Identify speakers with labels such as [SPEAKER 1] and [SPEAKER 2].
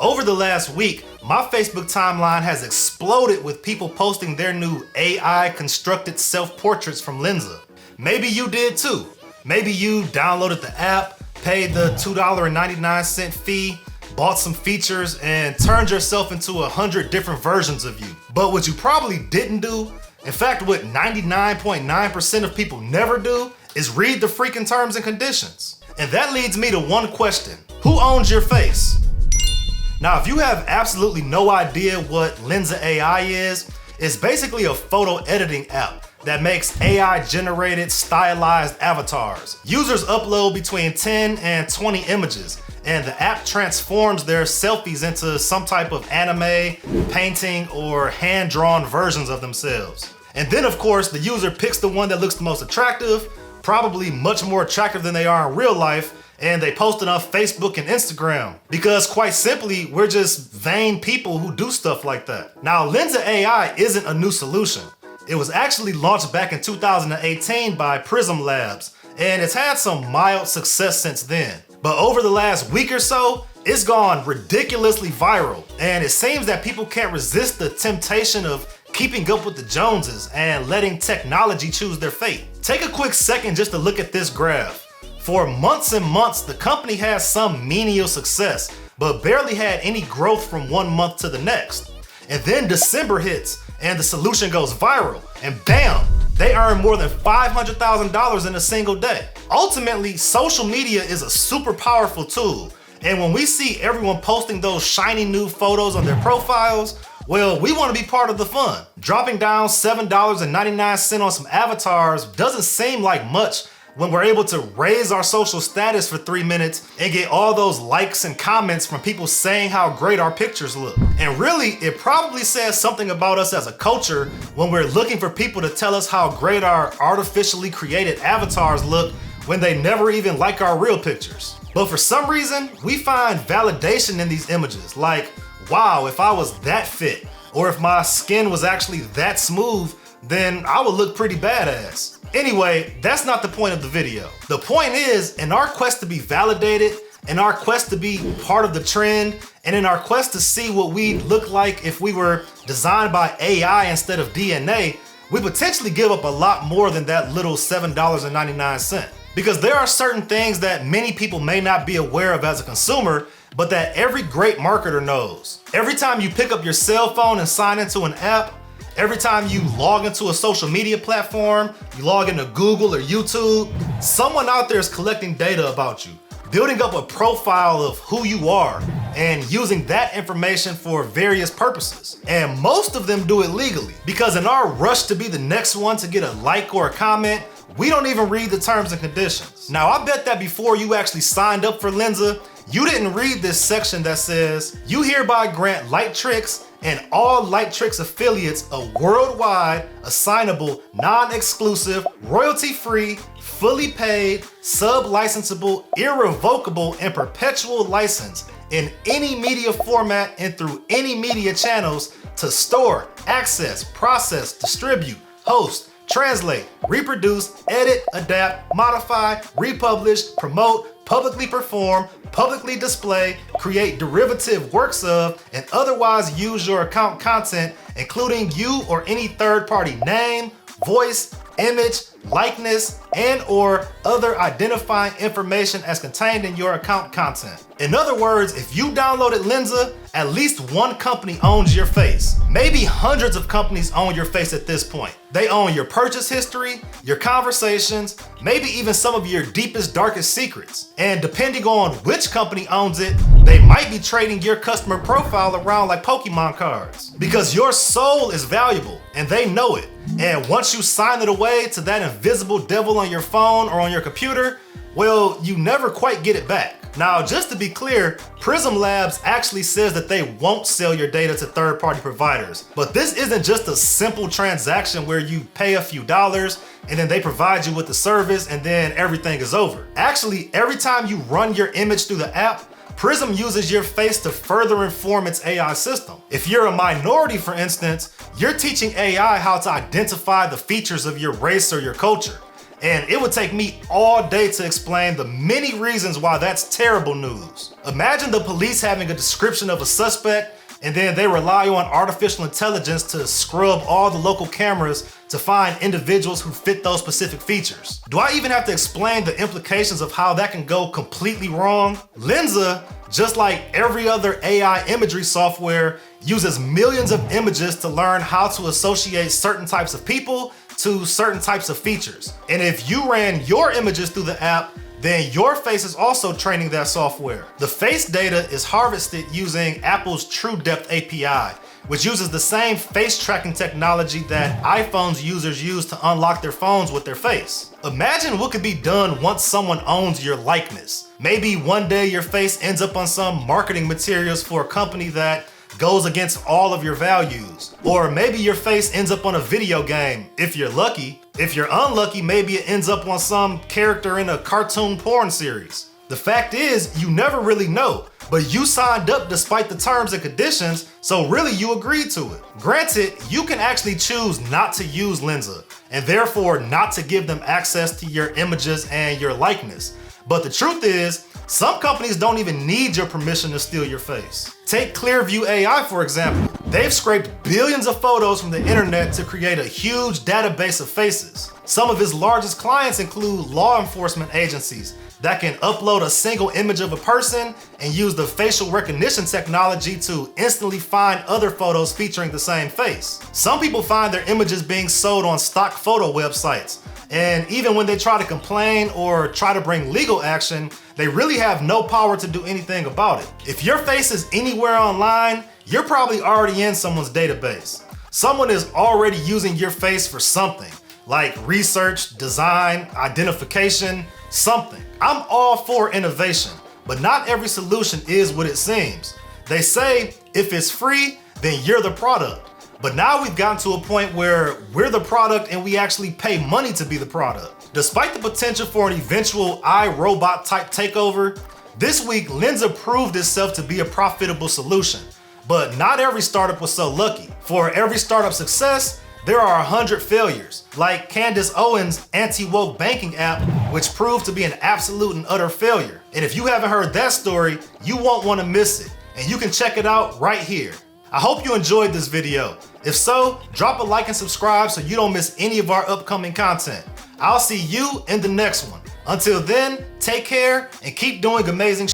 [SPEAKER 1] Over the last week, my Facebook timeline has exploded with people posting their new AI constructed self-portraits from Lensa. Maybe you did too. Maybe you downloaded the app, paid the $2.99 fee, bought some features, and turned yourself into 100 different versions of you. But what you probably didn't do, in fact what 99.9% of people never do, is read the freaking terms and conditions. And that leads me to one question. Who owns your face? Now, if you have absolutely no idea what Lensa AI is, it's basically a photo editing app that makes AI generated stylized avatars. Users upload between 10 and 20 images, and the app transforms their selfies into some type of anime, painting, or hand-drawn versions of themselves. And then of course, the user picks the one that looks the most attractive, probably much more attractive than they are in real life, and they post it on Facebook and Instagram. Because quite simply, we're just vain people who do stuff like that. Now, Lensa AI isn't a new solution. It was actually launched back in 2018 by Prism Labs, and it's had some mild success since then. But over the last week or so, it's gone ridiculously viral, and it seems that people can't resist the temptation of keeping up with the Joneses and letting technology choose their fate. Take a quick second just to look at this graph. For months and months, the company has some menial success, but barely had any growth from one month to the next. And then December hits, and the solution goes viral, and bam, they earn more than $500,000 in a single day. Ultimately, social media is a super powerful tool, and when we see everyone posting those shiny new photos on their profiles, well, we want to be part of the fun. Dropping down $7.99 on some avatars doesn't seem like much when we're able to raise our social status for 3 minutes and get all those likes and comments from people saying how great our pictures look. And really, it probably says something about us as a culture when we're looking for people to tell us how great our artificially created avatars look when they never even like our real pictures. But for some reason, we find validation in these images, like, wow, if I was that fit, or if my skin was actually that smooth, then I would look pretty badass. Anyway, that's not the point of the video. The point is, in our quest to be validated, in our quest to be part of the trend, and in our quest to see what we'd look like if we were designed by AI instead of DNA, we potentially give up a lot more than that little $7.99. Because there are certain things that many people may not be aware of as a consumer, but that every great marketer knows. Every time you pick up your cell phone and sign into an app, every time you log into a social media platform, you log into Google or YouTube, someone out there is collecting data about you, building up a profile of who you are, and using that information for various purposes. And most of them do it legally, because in our rush to be the next one to get a like or a comment, we don't even read the terms and conditions. Now, I bet that before you actually signed up for Lensa, you didn't read this section that says, you hereby grant Lightricks and all Lightricks affiliates a worldwide, assignable, non-exclusive, royalty-free, fully paid, sub-licensable, irrevocable, and perpetual license in any media format and through any media channels to store, access, process, distribute, host, translate, reproduce, edit, adapt, modify, republish, promote, publicly perform, publicly display, create derivative works of, and otherwise use your account content, including you or any third-party name, voice, image, likeness, and or other identifying information as contained in your account content. In other words, if you downloaded Lensa, at least one company owns your face. Maybe hundreds of companies own your face at this point. They own your purchase history, your conversations, maybe even some of your deepest, darkest secrets. And depending on which company owns it, they might be trading your customer profile around like Pokemon cards. Because your soul is valuable, and they know it. And once you sign it away to that invisible devil on your phone or on your computer, well, you never quite get it back. Now, just to be clear, Prism Labs actually says that they won't sell your data to third-party providers. But this isn't just a simple transaction where you pay a few dollars and then they provide you with the service and then everything is over. Actually, every time you run your image through the app, Prism uses your face to further inform its AI system. If you're a minority, for instance, you're teaching AI how to identify the features of your race or your culture. And it would take me all day to explain the many reasons why that's terrible news. Imagine the police having a description of a suspect and then they rely on artificial intelligence to scrub all the local cameras to find individuals who fit those specific features. Do I even have to explain the implications of how that can go completely wrong? Lensa, just like every other AI imagery software, uses millions of images to learn how to associate certain types of people to certain types of features. And if you ran your images through the app, then your face is also training that software. The face data is harvested using Apple's TrueDepth API, which uses the same face tracking technology that iPhone's users use to unlock their phones with their face. Imagine what could be done once someone owns your likeness. Maybe one day your face ends up on some marketing materials for a company that goes against all of your values. Or maybe your face ends up on a video game, if you're lucky. If you're unlucky, maybe it ends up on some character in a cartoon porn series. The fact is, you never really know, but you signed up despite the terms and conditions, so really you agreed to it. Granted, you can actually choose not to use Lensa, and therefore not to give them access to your images and your likeness. But the truth is, some companies don't even need your permission to steal your face. Take Clearview AI, for example. They've scraped billions of photos from the internet to create a huge database of faces. Some of its largest clients include law enforcement agencies that can upload a single image of a person and use the facial recognition technology to instantly find other photos featuring the same face. Some people find their images being sold on stock photo websites. And even when they try to complain or try to bring legal action, they really have no power to do anything about it. If your face is anywhere online, you're probably already in someone's database. Someone is already using your face for something, like research, design, identification, something. I'm all for innovation, but not every solution is what it seems. They say if it's free, then you're the product. But now we've gotten to a point where we're the product and we actually pay money to be the product. Despite the potential for an eventual iRobot type takeover, this week Lensa proved itself to be a profitable solution. But not every startup was so lucky. For every startup success, there are 100 failures, like Candace Owens' anti-woke banking app, which proved to be an absolute and utter failure. And if you haven't heard that story, you won't want to miss it. And you can check it out right here. I hope you enjoyed this video. If so, drop a like and subscribe so you don't miss any of our upcoming content. I'll see you in the next one. Until then, take care and keep doing amazing